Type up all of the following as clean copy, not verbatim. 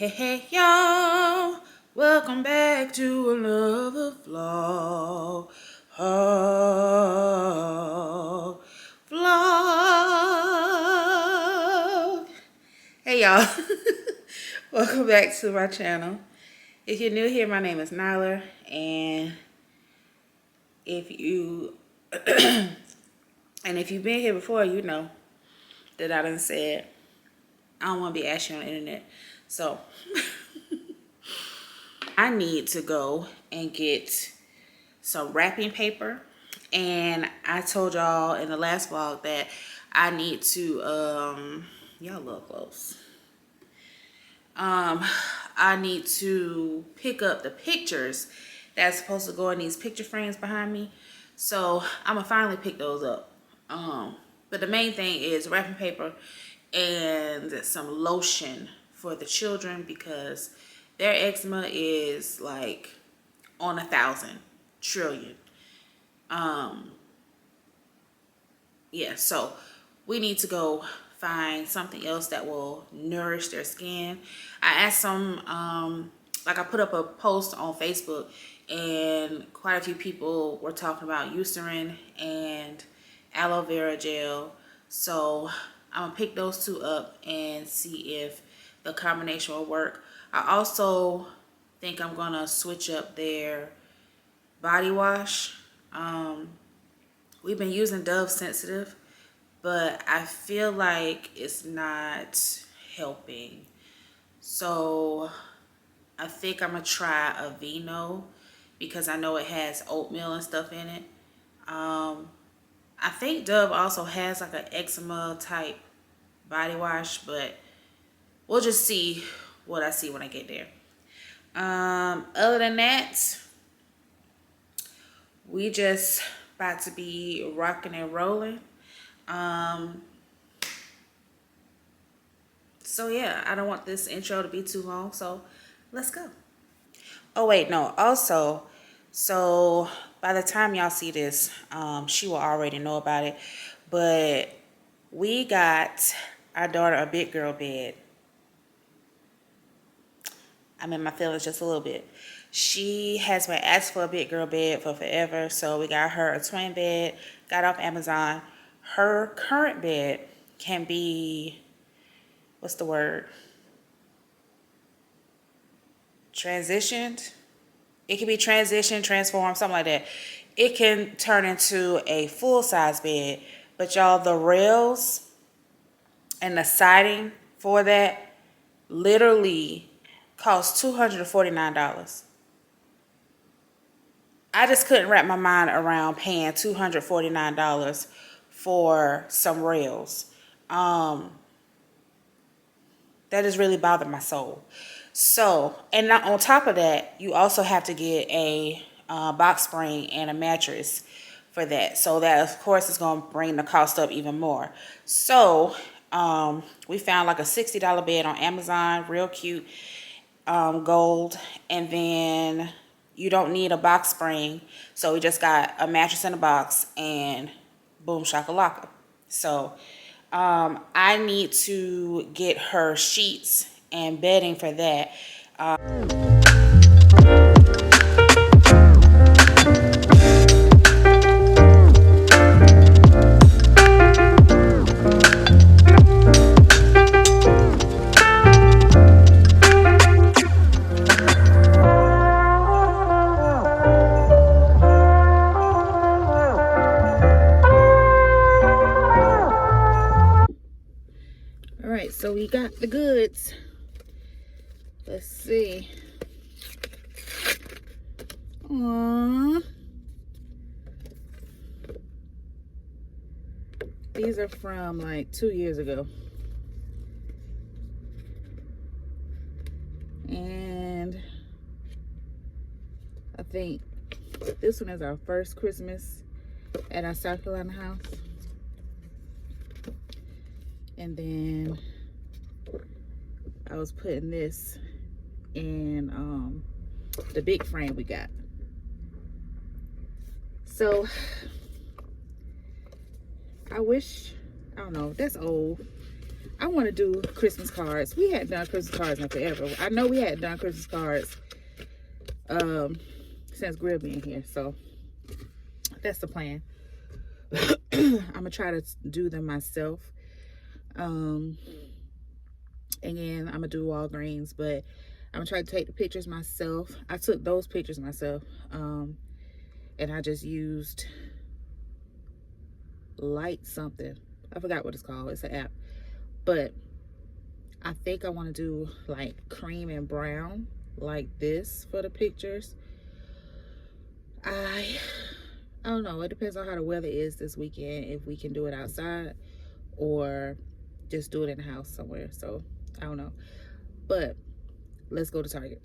Hey y'all, welcome back to another vlog. Vlog. Hey y'all, welcome back to my channel. If you're new here, my name is Nylor, and if you've been here before, you know that I done said I don't want to be ashy on the internet. So I need to go and get some wrapping paper, and I told y'all in the last vlog that I need to y'all look close. I need to pick up the pictures that's supposed to go in these picture frames behind me. So I'm gonna finally pick those up. But the main thing is wrapping paper and some lotion for the children because their eczema is like on 1,000 trillion. Yeah, so we need to go find something else that will nourish their skin. I asked some, like I put up a post on Facebook and quite a few people were talking about Eucerin and aloe vera gel. So I'm gonna pick those two up and see if the combination will work. I also think I'm gonna switch up their body wash. We've been using Dove Sensitive, but I feel like it's not helping. So I think I'm gonna try a Vino because I know it has oatmeal and stuff in it. I think Dove also has like an eczema type body wash, but we'll just see what I see when I get there. Other than that, we just about to be rocking and rolling. So yeah, I don't want this intro to be too long, so let's go. Oh wait, no, also, so by the time y'all see this, she will already know about it, but we got our daughter a big girl bed. I'm in my feelings just a little bit. She has been asked for a big girl bed for forever, so we got her a twin bed, got off Amazon. Her current bed can be, what's the word? Transitioned. It can be transitioned, transformed, something like that. It can turn into a full-size bed, but y'all, the rails and the siding for that literally cost $249. I just couldn't wrap my mind around paying $249 for some rails. That just really bothered my soul. So, and on top of that, you also have to get a box spring and a mattress for that. So that, of course, is going to bring the cost up even more. So, we found like a $60 bed on Amazon, real cute, gold, and then you don't need a box spring, so we just got a mattress in a box and boom shakalaka. So I need to get her sheets and bedding for that. So we got the goods. Let's see. Aww. These are from like 2 years ago. And I think this one is our first Christmas at our South Carolina house. And then I was putting this in the big frame we got. So I wish, I don't know, that's old. I want to do Christmas cards. We hadn't done Christmas cards in forever. I know we hadn't done Christmas cards since Grill being here. So that's the plan. I'm gonna try to do them myself. And then I'm gonna do Walgreens, but I'm gonna try to take the pictures myself. I took those pictures myself, and I just used light something. I forgot what it's called. It's an app. But I think I want to do like cream and brown like this for the pictures. I don't know. It depends on how the weather is this weekend, if we can do it outside or just do it in the house somewhere. So I don't know. But let's go to Target.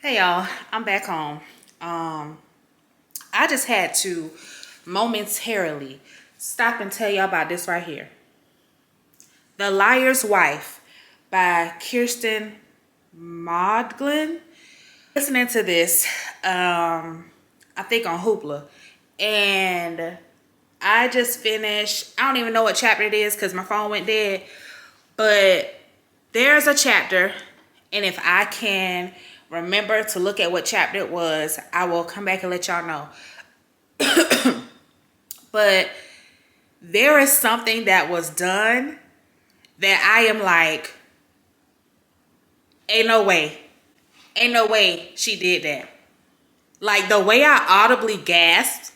Hey y'all, I'm back home. I just had to momentarily stop and tell y'all about this right here. The Liar's Wife by Kirsten Maudlin. Listening to this, I think on Hoopla, and I just finished, I don't even know what chapter it is because my phone went dead, but there's a chapter, and if I can remember to look at what chapter it was, I will come back and let y'all know. But there is something that was done that I am like, ain't no way she did that. Like the way I audibly gasped,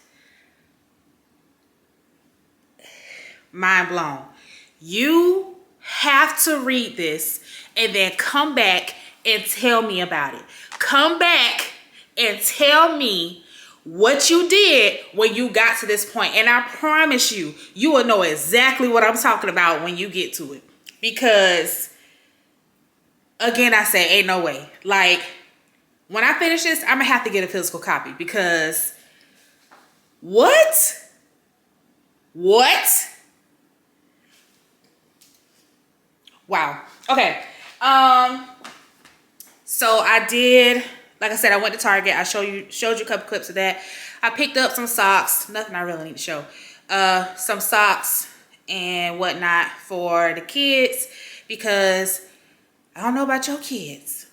mind blown. You have to read this and then come back and tell me about it. Come back and tell me what you did when you got to this point. And I promise you, you will know exactly what I'm talking about when you get to it. Because, again, I say, ain't no way. Like, when I finish this, I'm going to have to get a physical copy. Because, what? Wow. Okay. So I did, like I said, I went to Target. I showed you a couple clips of that. I picked up some socks. Nothing I really need to show. Some socks and whatnot for the kids, because I don't know about your kids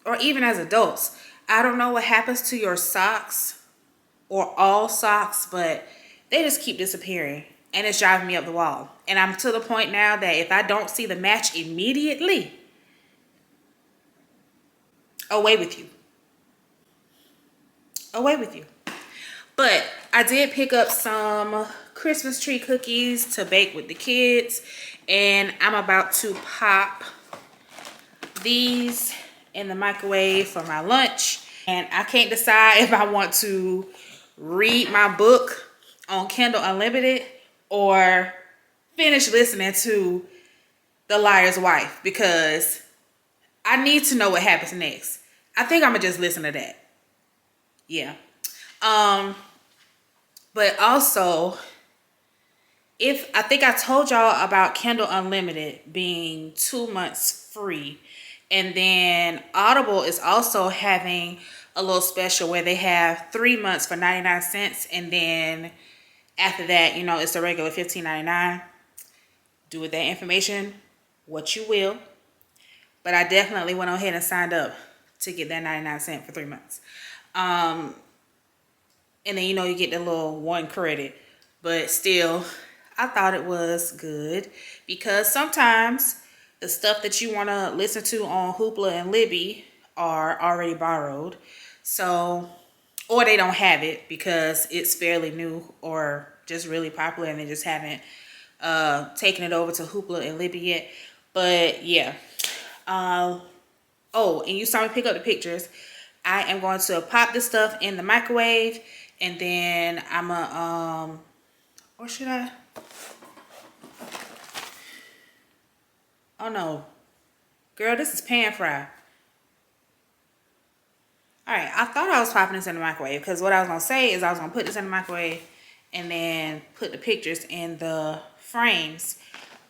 or even as adults. I don't know what happens to your socks or all socks, but they just keep disappearing and it's driving me up the wall. And I'm to the point now that if I don't see the match immediately, away with you. Away with you. But I did pick up some Christmas tree cookies to bake with the kids. And I'm about to pop these in the microwave for my lunch. And I can't decide if I want to read my book on Kindle Unlimited or finish listening to The Liar's Wife, because I need to know what happens next. I think I'm gonna just listen to that. Yeah. But also, I think I told y'all about Kindle Unlimited being 2 months free. And then Audible is also having a little special where they have 3 months for 99 cents. And then after that, you know, it's the regular $15.99. Do with that information what you will. But I definitely went ahead and signed up to get that 99 cents for 3 months. And then, you know, you get the little 1 credit. But still, I thought it was good, because sometimes the stuff that you want to listen to on Hoopla and Libby are already borrowed. So, or they don't have it because it's fairly new or just really popular and they just haven't taken it over to Hoopla and Libby yet. But yeah. Oh, and you saw me pick up the pictures. I am going to pop this stuff in the microwave, and then I'm gonna, or should I? Oh no. Girl, this is pan fry. Alright, I thought I was popping this in the microwave, because what I was gonna say is I was gonna put this in the microwave and then put the pictures in the frames.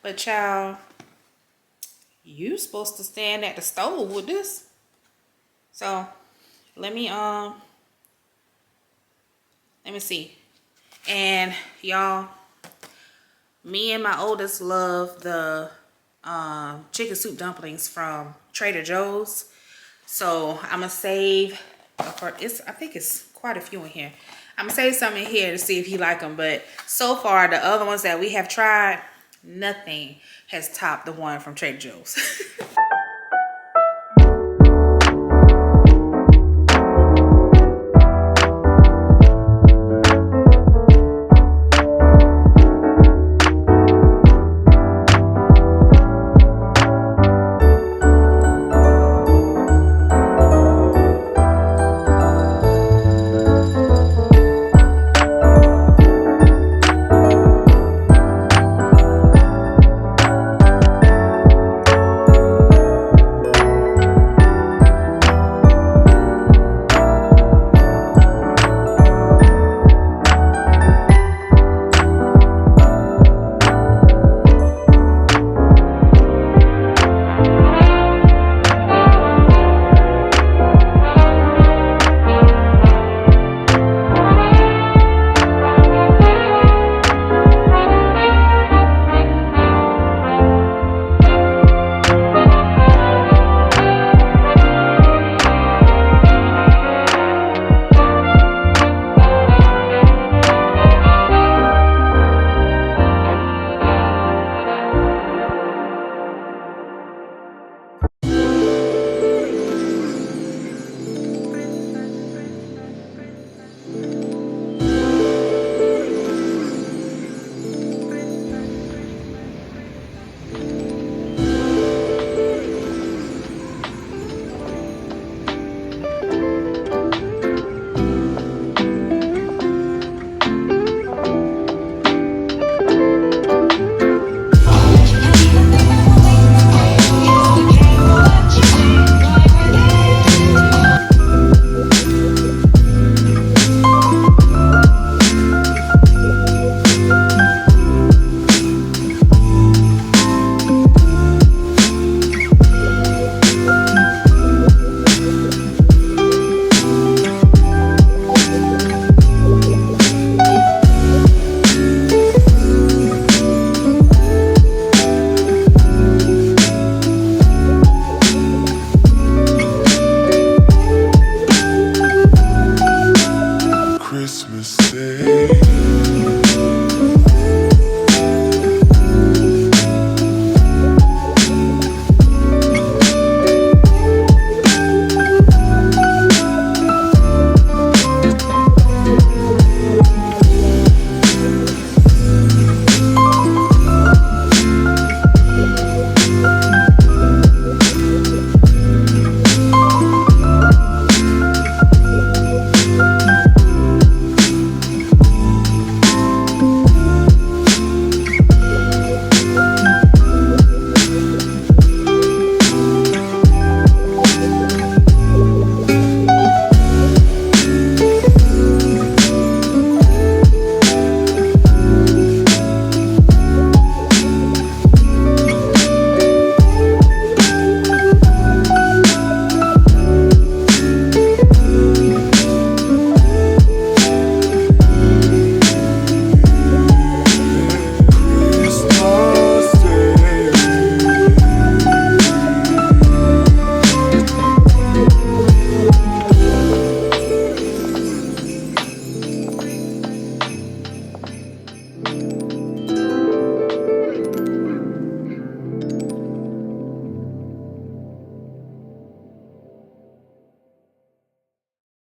But child, you supposed to stand at the stove with this. So let me see. And y'all, me and my oldest love the chicken soup dumplings from Trader Joe's. So I'm gonna save, I think it's quite a few in here. I'm gonna save some in here to see if you like them. But so far, the other ones that we have tried, nothing has topped the one from Trader Joe's.